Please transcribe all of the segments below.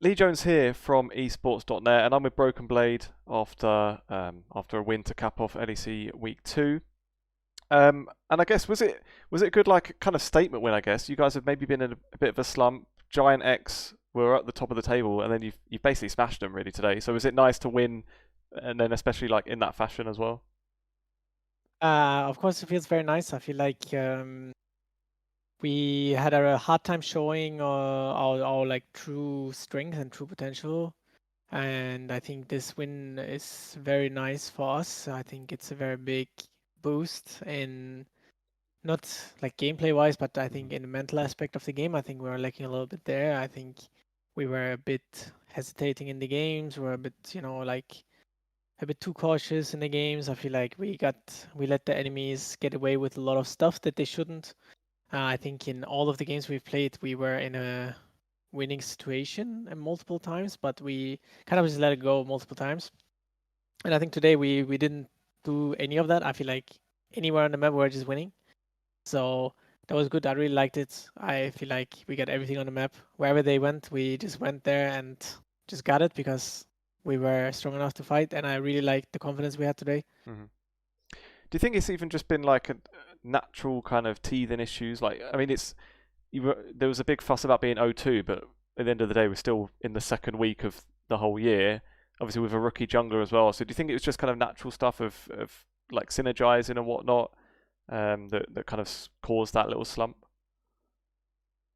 Lee Jones here from Esports.net, and I'm with BrokenBlade after a win to cap off LEC Week 2. And I guess was it a good like kind of statement win? I guess you guys have maybe been in a bit of a slump. GIANTX were at the top of the table, and then you've basically smashed them really today. So was it nice to win, and then especially like in that fashion as well? Of course, it feels very nice. I feel like we had a hard time showing our like true strength and true potential, and I think this win is very nice for us. I think it's a very big boost in not like gameplay wise, but I think in the mental aspect of the game, I think we were lacking a little bit there. I think we were a bit hesitating in the games. We were a bit, like a bit too cautious in the games. I feel like we let the enemies get away with a lot of stuff that they shouldn't. I think in all of the games we've played, we were in a winning situation multiple times, but we kind of just let it go multiple times. And I think today we didn't do any of that. I feel like anywhere on the map we were just winning. So that was good. I really liked it. I feel like we got everything on the map. Wherever they went, we just went there and just got it because we were strong enough to fight. And I really liked the confidence we had today. Hmm. Do you think it's even just been like a natural kind of teething issues? Like, I mean, there was a big fuss about being 0-2, but at the end of the day, we're still in the second week of the whole year. Obviously, with a rookie jungler as well. So, do you think it was just kind of natural stuff of like synergizing and whatnot that kind of caused that little slump?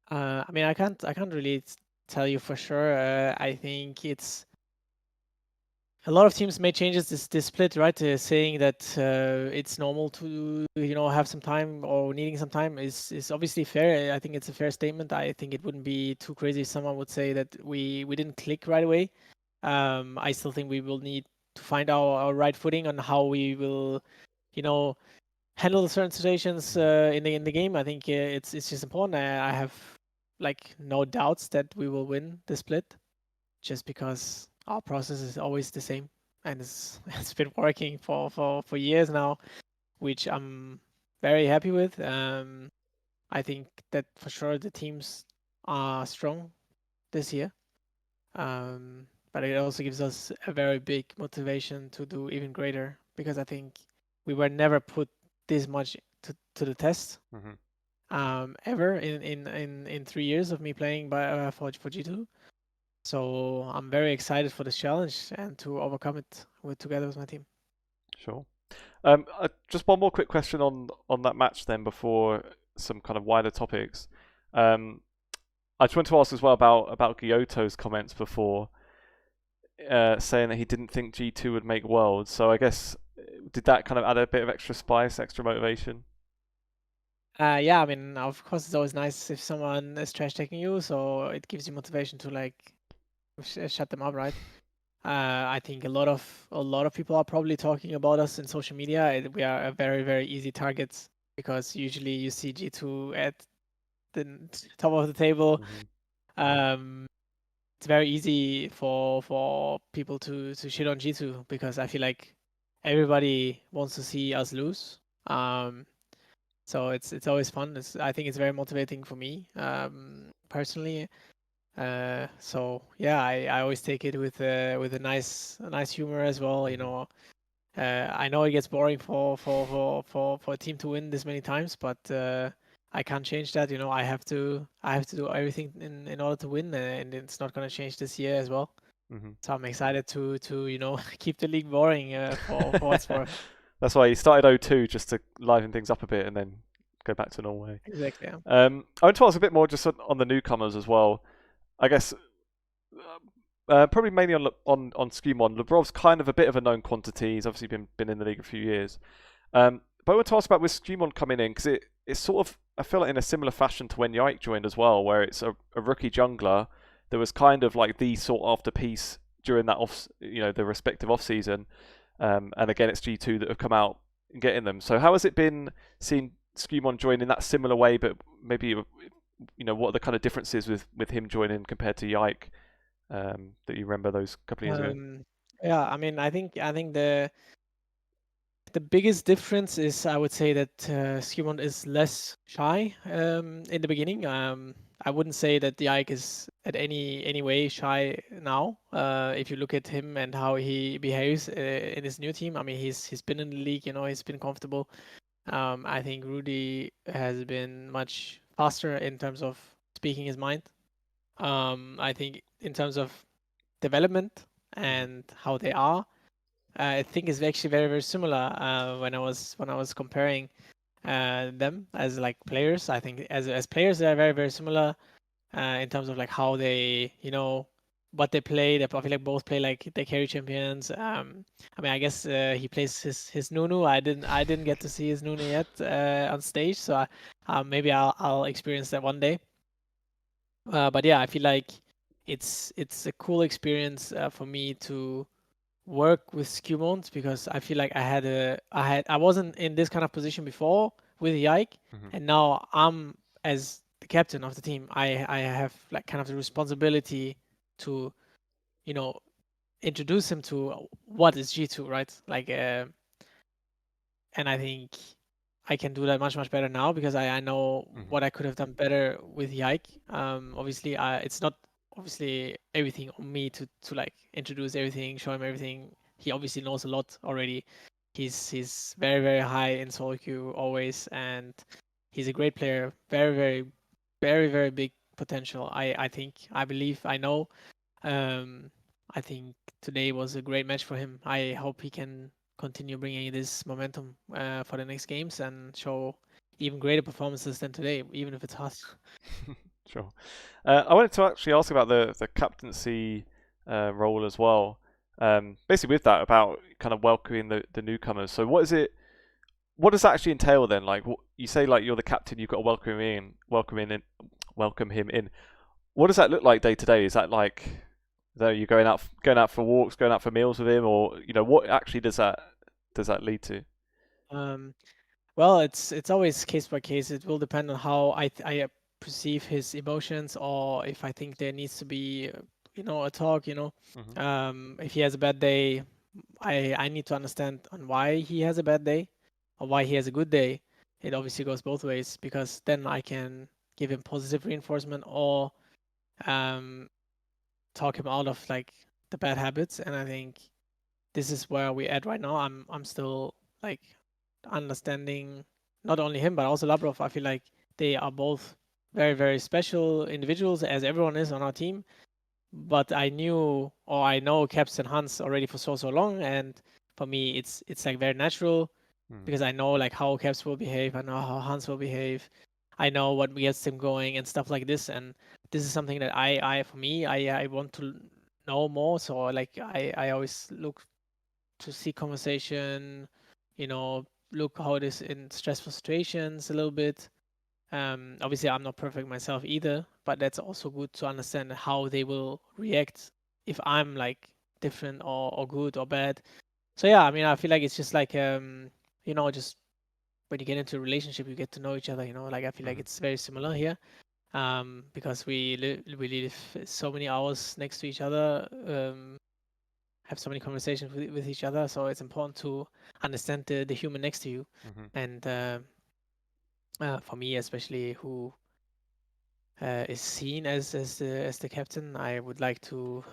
I mean, I can't really tell you for sure. I think it's a lot of teams made changes this split, right? Saying that it's normal to have some time or needing some time is obviously fair. I think it's a fair statement. I think it wouldn't be too crazy if someone would say that we didn't click right away. I still think we will need to find our right footing on how we will, you know, handle certain situations in the game. I think it's just important. I have like no doubts that we will win the split, just because our process is always the same and it's been working for years now, which I'm very happy with. I think that for sure the teams are strong this year, but it also gives us a very big motivation to do even greater, because I think we were never put this much to the test Hmm. ever in 3 years of me playing for G2. So I'm very excited for this challenge and to overcome it together with my team. Sure. Just one more quick question on that match then before some kind of wider topics. Um, I just want to ask as well about Gyoto's comments before, saying that he didn't think G2 would make Worlds. So I guess did that kind of add a bit of extra spice, extra motivation? Yeah, I mean, of course, it's always nice if someone is trash talking you, so it gives you motivation to like shut them up, right? I think a lot of people are probably talking about us in social media. We are a very very easy target because usually you see G2 at the top of the table. Hmm. Um, it's very easy for people to shit on G2 because I feel like everybody wants to see us lose. So it's always fun. I think it's very motivating for me personally. So yeah, I always take it with a nice humor as well. Hmm. I know it gets boring for a team to win this many times, but I can't change that. I have to do everything in order to win, and it's not gonna change this year as well. Hmm. So I'm excited to keep the league boring for what's worth. That's why he started 0-2 just to liven things up a bit and then go back to normal way. Exactly. Yeah. I want to ask a bit more just on the newcomers as well. I guess probably mainly on Schemon. Lebrov's kind of a bit of a known quantity. He's obviously been in the league a few years. But I want to ask about with Schemon coming in because it's sort of I feel like in a similar fashion to when Yike joined as well, where it's a rookie jungler that was kind of like the sought after piece during that the respective off season. And again, it's G2 that have come out and getting them. So how has it been seeing Schemon join in that similar way, but maybe what are the kind of differences with him joining compared to Yike that you remember those couple of years ago? Yeah. I mean, I think The biggest difference is, I would say, that Skimond is less shy in the beginning. I wouldn't say that the Ike is at any way shy now. If you look at him and how he behaves in his new team, I mean, he's been in the league, you know, he's been comfortable. I think Rudy has been much faster in terms of speaking his mind. I think in terms of development Hmm. and how they are, I think it's actually very very similar. When I was comparing them as like players, I think as players they are very very similar in terms of like how they what they play. They I feel like both play like they carry champions. I mean, I guess he plays his Nunu. I didn't get to see his Nunu yet on stage, so maybe I'll experience that one day. But yeah, I feel like it's a cool experience for me to work with Skewmont because I feel like I wasn't in this kind of position before with Yike, Hmm. and now I'm as the captain of the team. I have like kind of the responsibility to you know introduce him to what is G2, right? Like and I think I can do that much much better now because I know Hmm. what I could have done better with Yike. Obviously, it's not obviously everything on me to like introduce everything, show him everything. He obviously knows a lot already. He's very very high in solo queue always, and he's a great player. Very very very very big potential. I think I believe I know. Um, I think today was a great match for him. I hope he can continue bringing this momentum for the next games and show even greater performances than today, even if it's hard. Sure. I wanted to actually ask about the captaincy role as well. Basically, with that, about kind of welcoming the newcomers. So, what is it? What does that actually entail then? Like, you say, like you're the captain, you've got to welcome him in. What does that look like day to day? Is that like, you're going out for walks, going out for meals with him, or what actually does that lead to? Um, well, it's always case by case. It will depend on how I perceive his emotions, or if I think there needs to be, a talk. Hmm. If he has a bad day, I need to understand on why he has a bad day or why he has a good day. It obviously goes both ways because then I can give him positive reinforcement or um, talk him out of like the bad habits. And I think this is where we at right now. I'm still like understanding not only him but also Labrov. I feel like they are both very very special individuals as everyone is on our team. But I knew or I know Caps and Hans already for so long, and for me it's like very natural Hmm. because I know like how Caps will behave, I know how Hans will behave, I know what gets them going and stuff like this, and this is something that I for me I want to know more. So like I always look to see conversation, you know, look how it is in stressful situations a little bit. Obviously, I'm not perfect myself either, but that's also good to understand how they will react if I'm like different or good or bad. So yeah, I mean, I feel like it's just like just when you get into a relationship, you get to know each other. Like I feel like Hmm. it's very similar here. Because we live so many hours next to each other, have so many conversations with each other. So it's important to understand the human next to you, Hmm. and for me especially, who is seen as the captain, I would like to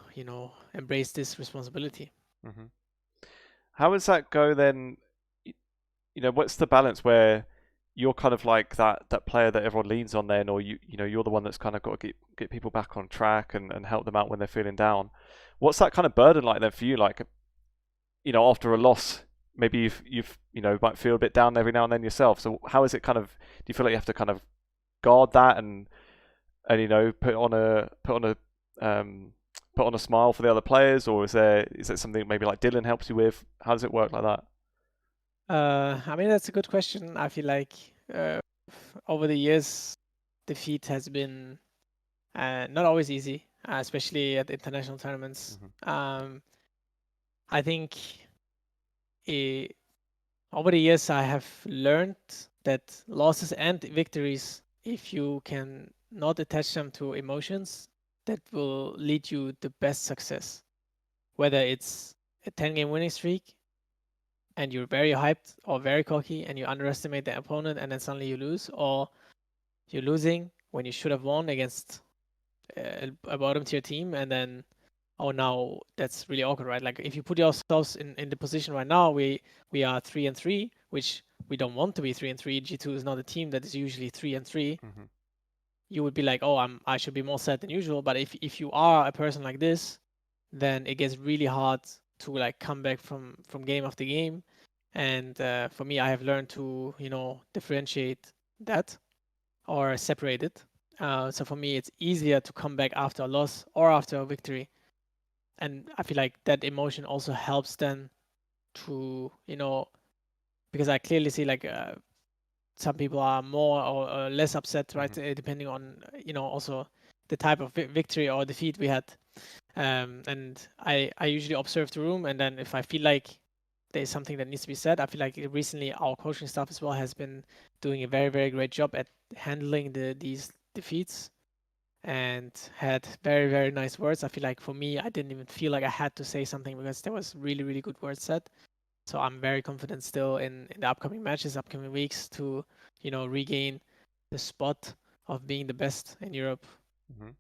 embrace this responsibility. Hmm. How does that go then? What's the balance where you're kind of like that player that everyone leans on then, or you're the one that's kind of got to get people back on track and help them out when they're feeling down. What's that kind of burden like then for you? Like, after a loss, maybe you've might feel a bit down every now and then yourself. So how is it kind of? Do you feel like you have to kind of guard that and um, put on a smile for the other players, or is it something maybe like Dylan helps you with? How does it work like that? I mean, that's a good question. I feel like uh, over the years, defeat has been not always easy, especially at international tournaments. Hmm. I think eh, over the years, I have learned that losses and victories, if you can not attach them to emotions, that will lead you the best success. Whether it's a 10-game winning streak, and you're very hyped or very cocky and you underestimate the opponent and then suddenly you lose, or you're losing when you should have won against a bottom tier team, and then oh, now that's really awkward, right? Like if you put yourselves in the position right now, we are 3-3, which we don't want to be 3-3. G2 is not a team that is usually 3-3. Mm-hmm. You would be like, oh, I should be more sad than usual. But if you are a person like this, then it gets really hard to like come back from game after game. And for me, I have learned to differentiate that or separate it. So for me, it's easier to come back after a loss or after a victory, and I feel like that emotion also helps then to because I clearly see like some people are more or less upset, right? Mm-hmm. Depending on also the type of victory or defeat we had. And I usually observe the room, and then if I feel like there's something that needs to be said, I feel like recently our coaching staff as well has been doing a very, very great job at handling these defeats and had very, very nice words. I feel like for me, I didn't even feel like I had to say something because there was really, really good words said. So I'm very confident still in the upcoming matches, upcoming weeks to, regain the spot of being the best in Europe. Mm-hmm.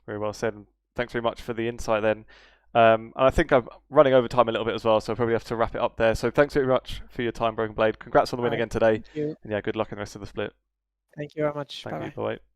Very well said. And thanks very much for the insight then. And I think I'm running over time a little bit as well, so I probably have to wrap it up there. So thanks very much for your time, BrokenBlade. Congrats on the All win right. again today. Thank you. And yeah, good luck in the rest of the split. Thank you very much. Thank Bye you. bye. Bye.